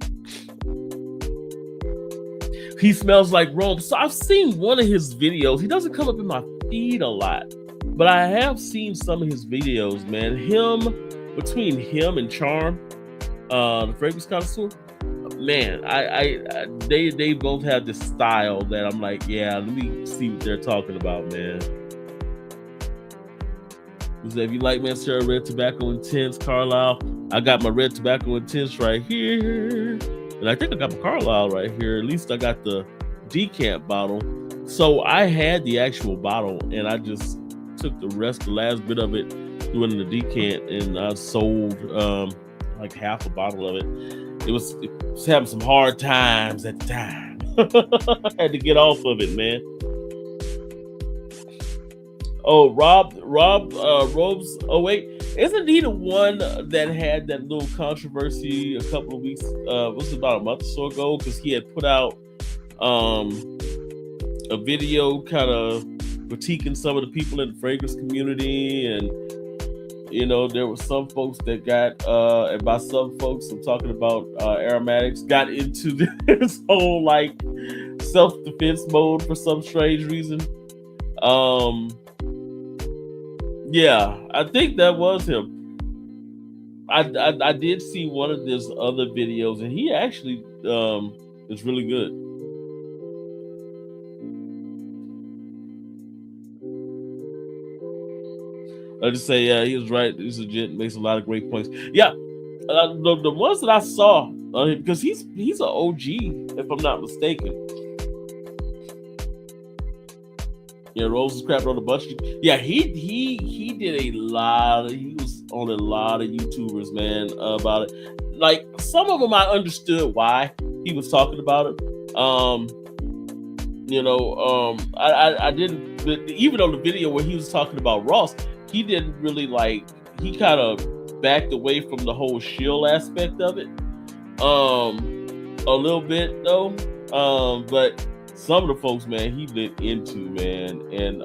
he smells like Rome. So I've seen one of his videos. He doesn't come up in my feed a lot, but I have seen some of his videos, man. Between him and Charm, the fragrance connoisseur, man, they both have this style that I'm like, yeah, let me see what they're talking about, man. If you like Mancera Red Tobacco Intense, Carlisle, I got my Red Tobacco Intense right here, and I think I got my Carlisle right here. At least I got the decant bottle. So I had the actual bottle, and I just took the last bit of it, threw it in the decant, and I sold like half a bottle of it. It was having some hard times at the time. I had to get off of it, man. Oh, Rob's. Oh wait, isn't he the one that had that little controversy a couple of weeks? Was it about a month or so ago? Because he had put out a video kind of critiquing some of the people in the fragrance community, and you know, there were some folks that got, and by some folks, I'm talking about aromatics, got into this whole like self-defense mode for some strange reason. Yeah, I think that was him. I did see one of his other videos, and he actually is really good. I just say, yeah, he was right. He's legit. Makes a lot of great points. Yeah, the ones that I saw, because he's an OG, if I'm not mistaken. Yeah, Rose was crapping on a bunch. Yeah, he did a lot. He was on a lot of YouTubers, man, about it. Like some of them, I understood why he was talking about it. You know, I didn't. Even on the video where he was talking about Ross, he didn't really like. He kind of backed away from the whole shield aspect of it, a little bit though. But some of the folks, man, he lit into, man, and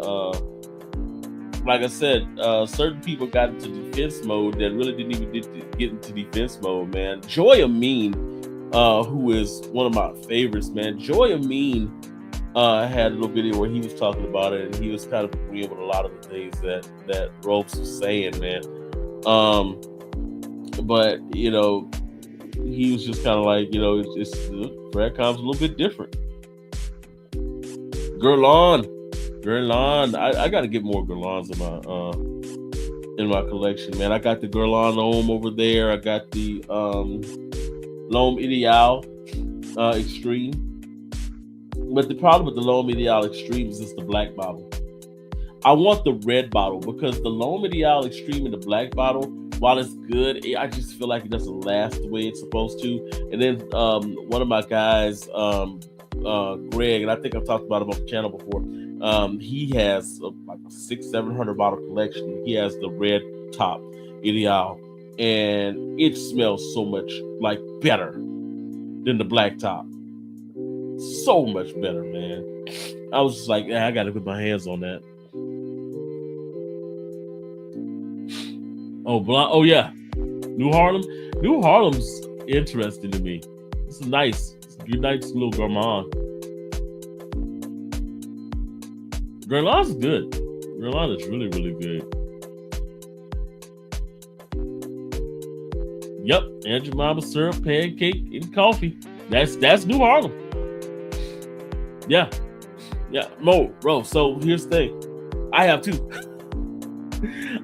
like I said, certain people got into defense mode that really didn't even get into defense mode, man. Joy Amin, who is one of my favorites, man. Joy Amin had a little video where he was talking about it, and he was kind of agreeing with a lot of the things that Ropes was saying, man. But you know, he was just kind of like, you know, it's Bradcom's a little bit different. Guerlain, I got to get more Guerlains in my collection, man. I got the Guerlain Homme over there. I got the L'Homme Ideal Extreme. But the problem with the L'Homme Ideal Extreme is it's the black bottle. I want the red bottle because the L'Homme Ideal Extreme in the black bottle, while it's good, I just feel like it doesn't last the way it's supposed to. And then one of my guys, Greg, and I think I've talked about him on the channel before. He has like a 600-700 bottle collection. He has the red top Ideal, and it smells so much like better than the black top. So much better, man. I was just like, I gotta put my hands on that. Oh yeah, New Harlem's interesting to me. This is nice. It's a nice little gourmand. Guerlain's good. Guerlain is really, really good. Yep, Aunt Jemima syrup, pancake, and coffee. That's New Harlem. Yeah. Bro. So here's the thing. I have two.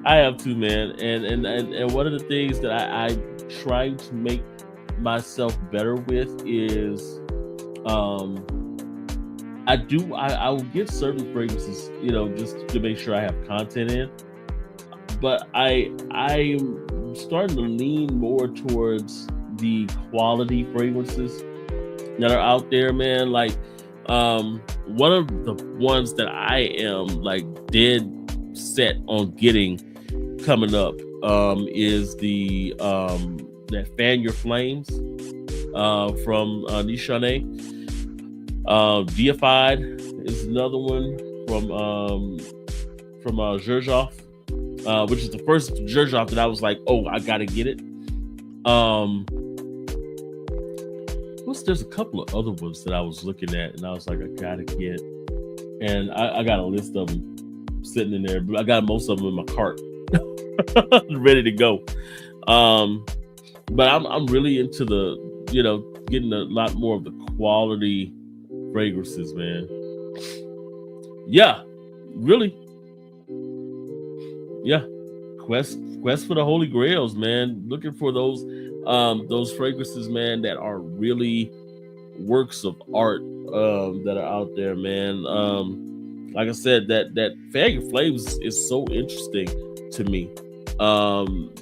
I have two, man. And one of the things that I try to make myself better with is I will get certain fragrances, just to make sure I have content in. But I'm starting to lean more towards the quality fragrances that are out there, man. Like one of the ones that I am like dead set on getting coming up is the that Fan Your Flames from Nishane. Deified is another one from Zherzhov, which is the first Zherzhov that I was like, oh, I gotta get it. There's a couple of other ones that I was looking at and I was like, I gotta get, and I got a list of them sitting in there, but I got most of them in my cart ready to go. But I'm really into the, getting a lot more of the quality fragrances, man. Yeah, really. Yeah, quest for the Holy Grails, man. Looking for those fragrances, man, that are really works of art that are out there, man. Like I said, that Fan Your Flames is so interesting to me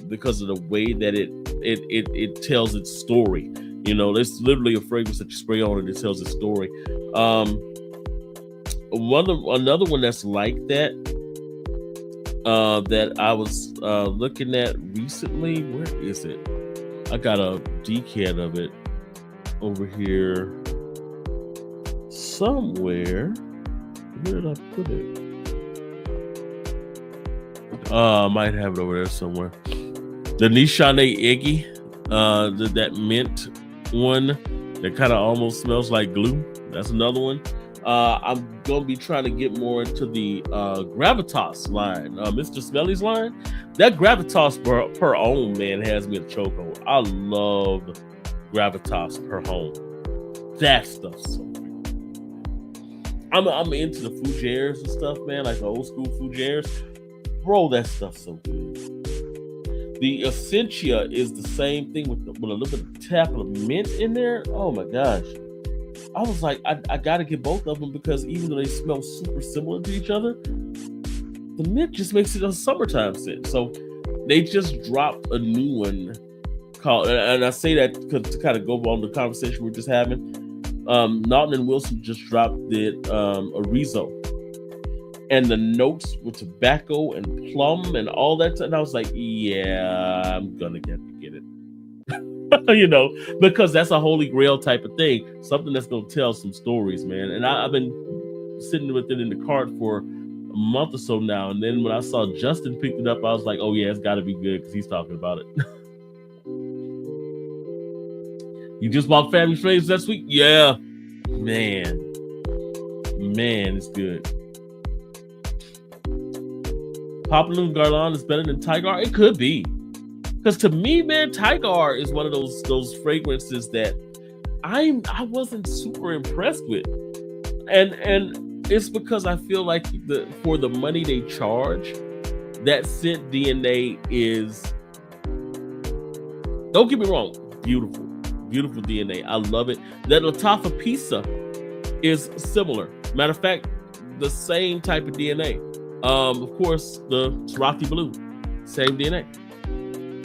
because of the way that it tells its story. It's literally a fragrance that you spray on and it tells its story. Another one that's like that that I was looking at recently. Where is it? I got a decant of it over here somewhere. Where did I put it? I might have it over there somewhere. The Nishane Iggy, that mint one that kind of almost smells like glue. That's another one. I'm gonna be trying to get more into the Gravitas line, Mr. Smelly's line. That Gravitas per ohm, man, has me a chokehold. I love Gravitas per ohm. That stuff's so good. I'm into the fougères and stuff, man, like the old school fougères. Bro, that stuff's so good. The Essentia is the same thing with a little bit of tap of mint in there. Oh my gosh. I was like, I gotta get both of them because even though they smell super similar to each other, the mint just makes it a summertime scent. So they just dropped a new one called, and I say that to kind of go on the conversation we're just having. Naughton and Wilson just dropped it, Arizo. And the notes with tobacco and plum and all that. And I was like, yeah, I'm gonna get it. Because that's a holy grail type of thing. Something that's going to tell some stories, man. And I've been sitting with it in the cart for a month or so now. And then when I saw Justin picked it up, I was like, oh yeah, it's got to be good because he's talking about it. You just bought Family Frames this week? Yeah. Man, it's good. Papillon Guerlain is better than Tiger? It could be. Because to me, man, Tiger is one of those fragrances that I wasn't super impressed with, and it's because I feel like for the money they charge, that scent DNA is, don't get me wrong, beautiful DNA. I love it. That Lattafa pisa is similar. Matter of fact, the same type of DNA. Of course, the Sriracha Blue, same DNA.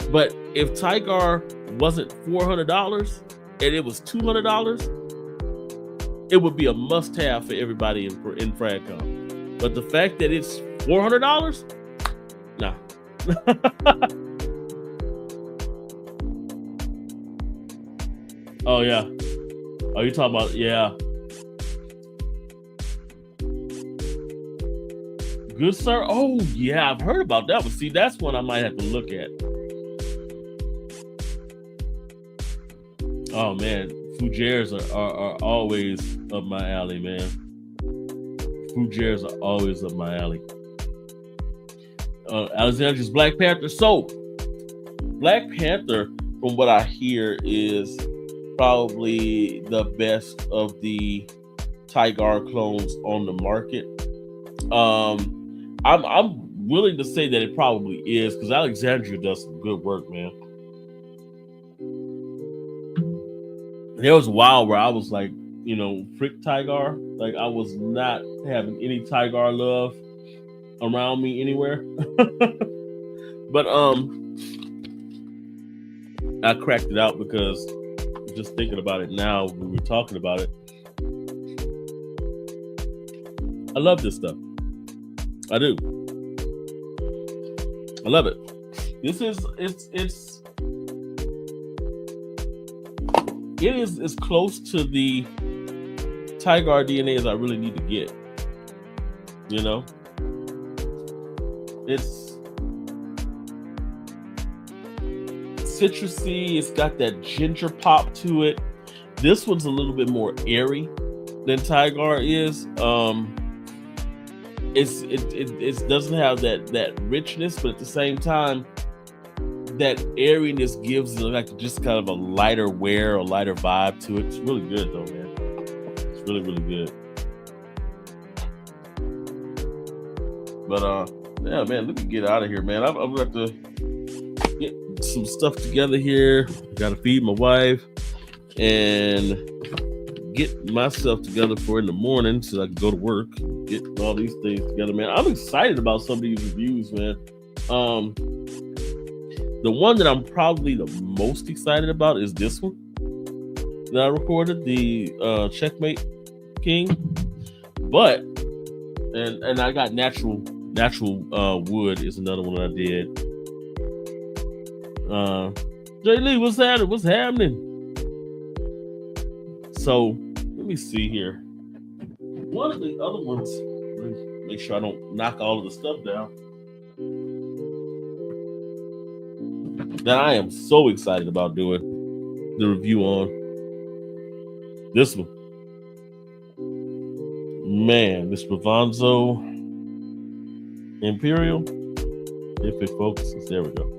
But if Tiger wasn't $400 and it was $200, it would be a must-have for everybody in Fragcom. But the fact that it's $400, nah. Oh yeah. Oh, you talking about, yeah. Good Sir. Oh yeah, I've heard about that one. See, that's one I might have to look at. Oh man, fougères are always up my alley, man. Fougères are always up my alley. Alexandria's Black Panther. So, Black Panther, from what I hear, is probably the best of the Tigar clones on the market. I'm willing to say that it probably is, because Alexandria does some good work, man. There was a while where I was like, frick Tigar. Like, I was not having any Tigar love around me anywhere. But I cracked it out because just thinking about it now, we were talking about it. I love this stuff. I do. I love it. It is as close to the Tigar DNA as I really need to get. It's citrusy. It's got that ginger pop to it. This one's a little bit more airy than Tigar is. It doesn't have that richness, but at the same time, that airiness gives it like just kind of a lighter wear, a lighter vibe to it. It's really good though, man. It's really, really good. But yeah, man, let me get out of here, man. I'm gonna have to get some stuff together here. Gotta feed my wife and get myself together for in the morning so I can go to work, get all these things together, man. I'm excited about some of these reviews, man. The one that I'm probably the most excited about is this one that I recorded, the Checkmate King. But and I got natural wood is another one I did. Jay Lee, what's happening? So let me see here. One of the other ones, make sure I don't knock all of the stuff down, that I am so excited about doing the review on. This one. Man, this Provenzo Imperial. If it focuses, there we go.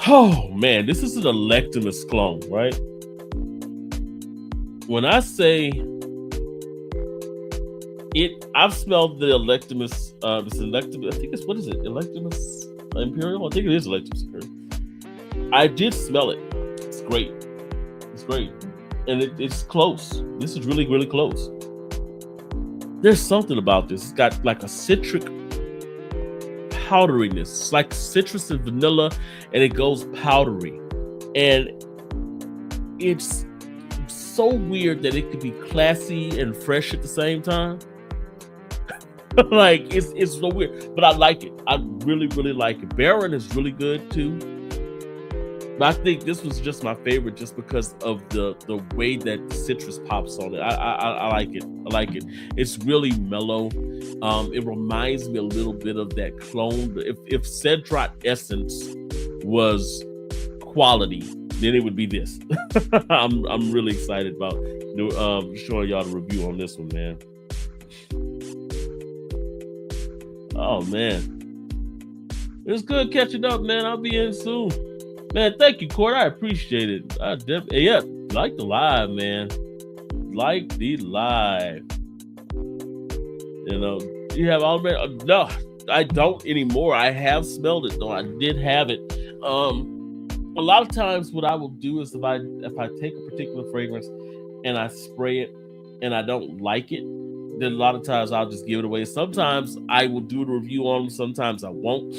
Oh man, this is an Electimus clone, right? When I say it, I've smelled the Electimus, this Electimus, I think it's, what is it? Electimus Imperial? I think it is Electimus Imperial. I did smell it. It's great. It's great. And it's close. This is really, really close. There's something about this. It's got like a citric powderiness. It's like citrus and vanilla, and it goes powdery. And it's so weird that it could be classy and fresh at the same time. Like, it's so weird. But I like it. I really, really like it. Baron is really good too. But I think this was just my favorite just because of the way that the citrus pops on it. I like it. I like it. It's really mellow. It reminds me a little bit of that clone. If Cedrat Essence was quality, then it would be this. I'm really excited about showing y'all the review on this one, man. Oh man, it's good catching up, man. I'll be in soon. Man, thank you, Court. I appreciate it. Yeah, like the live, man. Like the live. You have all no, I don't anymore. I have smelled it though. I did have it. A lot of times what I will do is if I take a particular fragrance and I spray it and I don't like it, then a lot of times I'll just give it away. Sometimes I will do the review on them, sometimes I won't.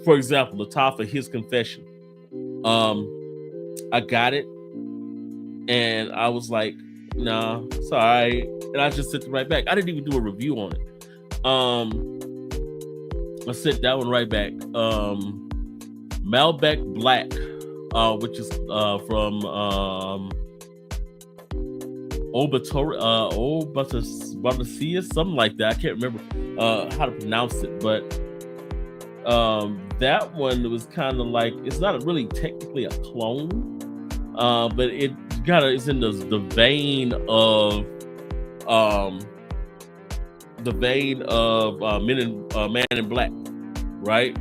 For example, Lattafa, His Confession. I got it and I was like, nah, it's all right. And I just sent it right back. I didn't even do a review on it. I sent that one right back. Malbec Black, which is from Obatorcia, something like that. I can't remember how to pronounce it, but that one was kind of like, it's not really technically a clone, but it's in the vein of Man in Black, right?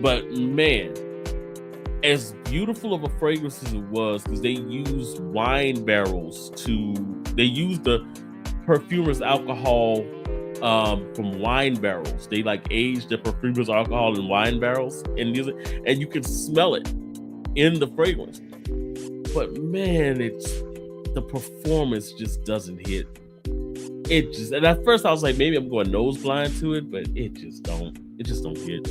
But man, as beautiful of a fragrance as it was, because they used wine barrels they used the perfumer's alcohol from wine barrels. They like aged the perfumer's alcohol in wine barrels and you can smell it in the fragrance. But man, the performance just doesn't hit. And at first I was like, maybe I'm going nose blind to it, but it just don't hit.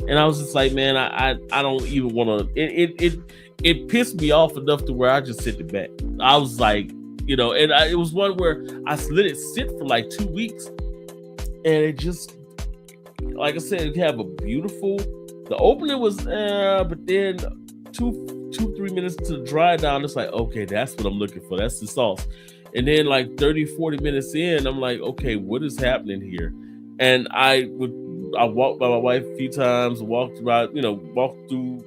And I was just like, man, I don't even want to. It pissed me off enough to where I just sent it back. I was like, it was one where I let it sit for like 2 weeks, and it just, like I said, it have a beautiful. The opening was, but then 2-3 minutes to the dry down, it's like, okay, that's what I'm looking for. That's the sauce. And then like 30-40 minutes in, I'm like, okay, what is happening here? And I walked by my wife a few times, walked through,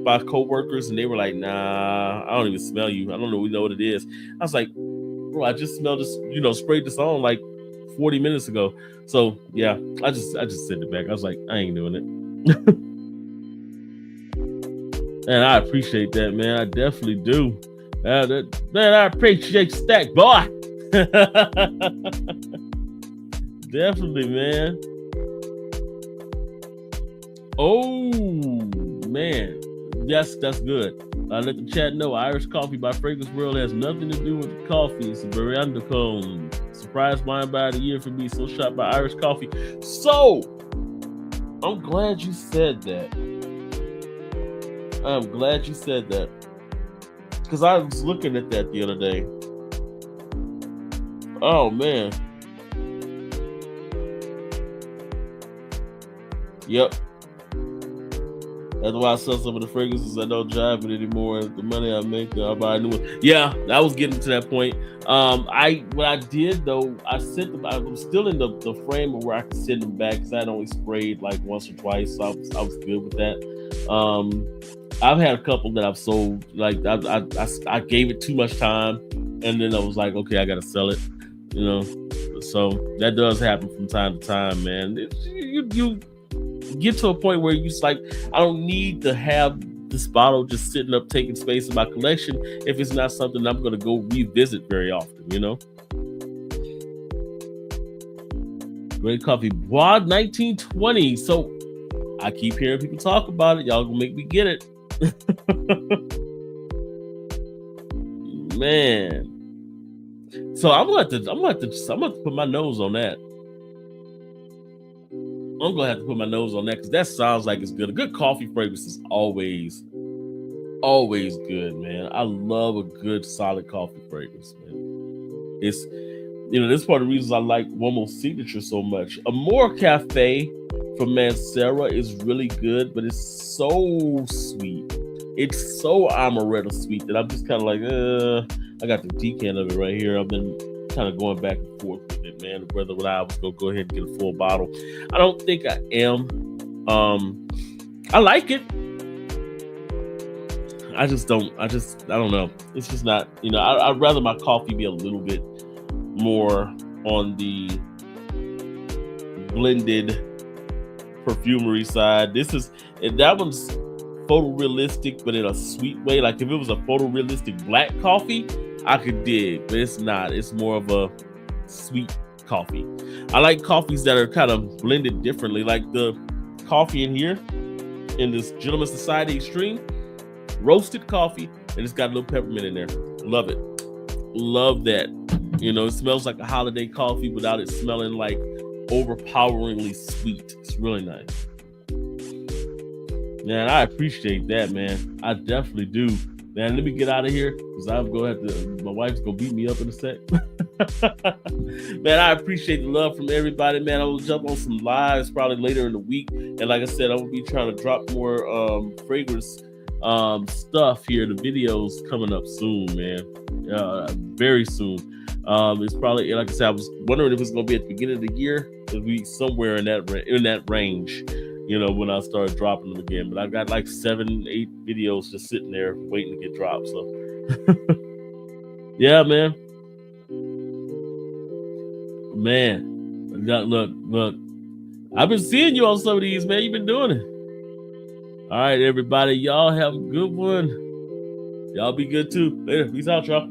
by coworkers, and they were like, nah, I don't even smell you. I don't know, we know what it is. I was like, bro, I just smelled this, sprayed this on like 40 minutes ago. So yeah, I just sent it back. I was like, I ain't doing it. And I appreciate that, man. I definitely do. Man, I appreciate Stack, boy. Definitely, man. Oh, man. Yes, that's good. I let the chat know Irish coffee by FragranceWorld has nothing to do with the coffee. It's a Verandicone. Surprise wine buyer of the year for me. So shot by Irish coffee. So, I'm glad you said that. I'm glad you said that. Because I was looking at that the other day. Oh, man. Yep. That's why I sell some of the fragrances I don't jive it anymore. The money I make, I'll buy a new one. Yeah, I was getting to that point. What I did though, I was still in the frame of where I could send them back because I'd only sprayed like once or twice, so I was good with that. I've had a couple that I've sold. Like I gave it too much time, and then I was like, okay, I gotta sell it. So that does happen from time to time, man. You get to a point where you're like, I don't need to have this bottle just sitting up taking space in my collection if it's not something I'm going to go revisit very often, Great coffee. Bois 1920. So I keep hearing people talk about it. Y'all gonna make me get it. Man. So I'm gonna have to put my nose on that. I'm gonna have to put my nose on that because that sounds like it's good. A good coffee fragrance is always good, man. I love a good solid coffee fragrance, man. It's this is part of the reasons I like Womo's signature so much. Amore Cafe from Mancera is really good, but it's so sweet. It's so amaretto sweet that I'm just kind of like, I got the decan of it right here. I've been kind of going back and forth with it, man. Whether I was gonna go ahead and get a full bottle. I don't think I am. I like it. I don't know. It's just not, I'd rather my coffee be a little bit more on the blended perfumery side. That one's photorealistic, but in a sweet way. Like if it was a photorealistic black coffee, I could dig, but it's not. It's more of a sweet coffee. I like coffees that are kind of blended differently, like the coffee in here in this Gentleman Society Extreme, roasted coffee, and it's got a little peppermint in there. Love it. Love that. It smells like a holiday coffee without it smelling like overpoweringly sweet. It's really nice. Man, I appreciate that, man. I definitely do. Man, let me get out of here because I'm going to have to, my wife's going to beat me up in a sec. Man, I appreciate the love from everybody, man. I will jump on some lives probably later in the week. And like I said, I will be trying to drop more fragrance stuff here. The videos coming up soon, man. Very soon. It's probably, like I said, I was wondering if it's going to be at the beginning of the year. It'll be somewhere in that range. you know, when I start dropping them again. But I've got like 7, 8 videos just sitting there waiting to get dropped. So yeah, man. Look. I've been seeing you on some of these, man. You've been doing it. All right, everybody. Y'all have a good one. Y'all be good too. Later. Peace out, y'all.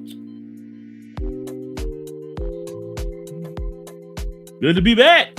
Good to be back.